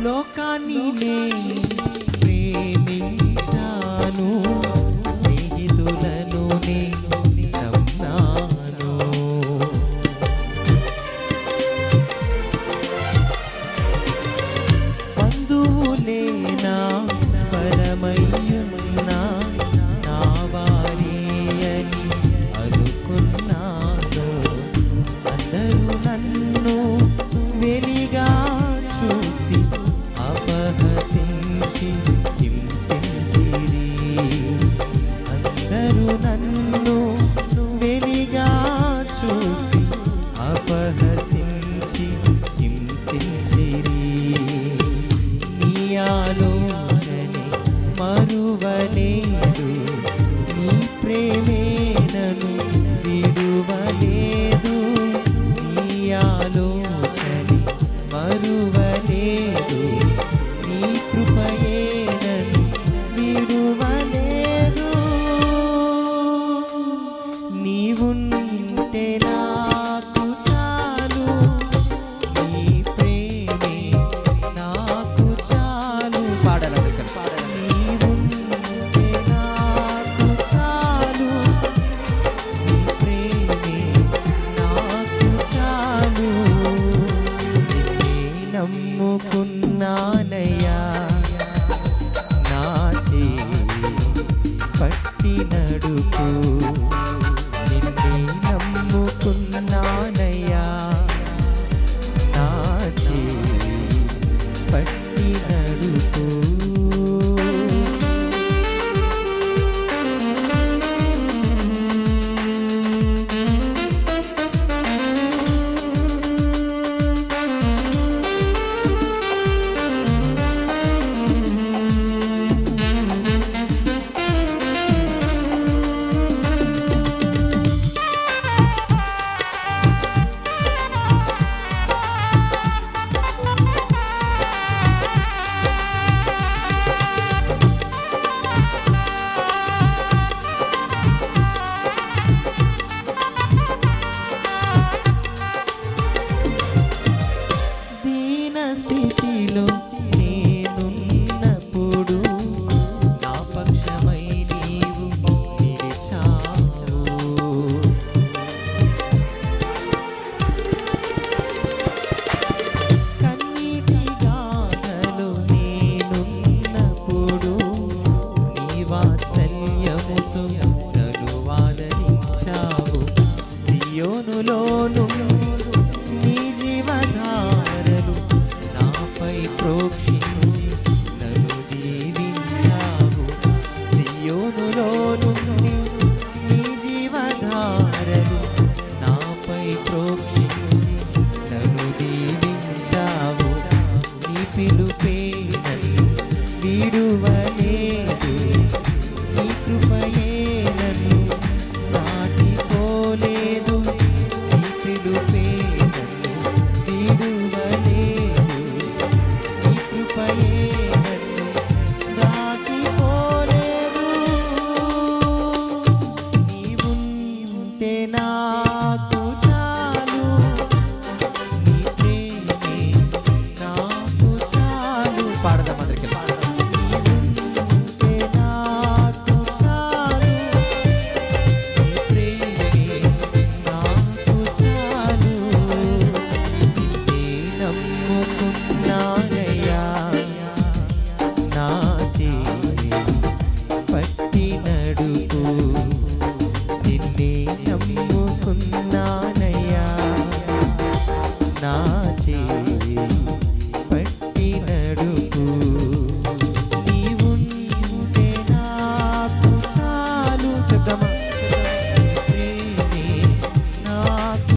లోకాన్ని నే ప్రేమించాను, స్నేహితులను నేను నమ్మాను. బంధువులే నా పరమయ్యున్నా, నా వారి అని అనుకున్నాను. అందరూ నన్ను వెలిగా చూసి అపహసించి హింసించిరి. అందరూ నన్ను వెలిగా చూసి అపహసించి హింసించిరి. నీ ఆలోచనే మరువలేదు, నీ ప్రేమే నన్ను విడువలేదు. నీ ఆలోచనే మరువలేదు, నీ కృపయే నన్ను విడువలేదు. నీవుంటే నాకు చాలు, నీ ప్రేమే నాకు చాలు. పాడాలి నీవుంటే నాకు చాలు, నీ ప్రేమే నాకు చాలు. నిన్నే నమ్ముకున్నానయ్యా, నా చేయి పట్టి నడుపు. నిన్నే నమ్ముకున్నానయ్యా, నా చేయి పట్టి నడుపు. దీన స్థితిలో నేనున్నప్పుడు నా పక్షమై నీవు నిలిచావు. కన్నీటి గాథలో నేనున్నప్పుడు నీ వాత్సల్యముతో నన్ను ఆదరించావు. సియోనులో నీ జీవధారలు నాపై ప్రోక్షించి నన్ను దీవించావు. సియోనులో నీ జీవధారలు నాపై ప్రోక్షించి నన్ను దీవించావు. నీ పిలుపే నన్ను విడువలేదు, నీ కృపయే నన్ను దాటిపోలేదు. నీ పిలుపే నన్ను విడువలేదు, నీ కృపయే నన్ను దాటిపోలేదు. నీవుంటే నాకు చాలు, నీ ప్రేమే నాకు చాలు. పాడదాం అందరికీ. నీవుంటే నాకు చాలు, నీ ప్రేమే నాకు చాలు. నిన్నే నమ్ముకున్నానయ్యా, నా చేయి పట్టి నడుపు. నిన్నే నమ్ముకున్నానయ్యా, నా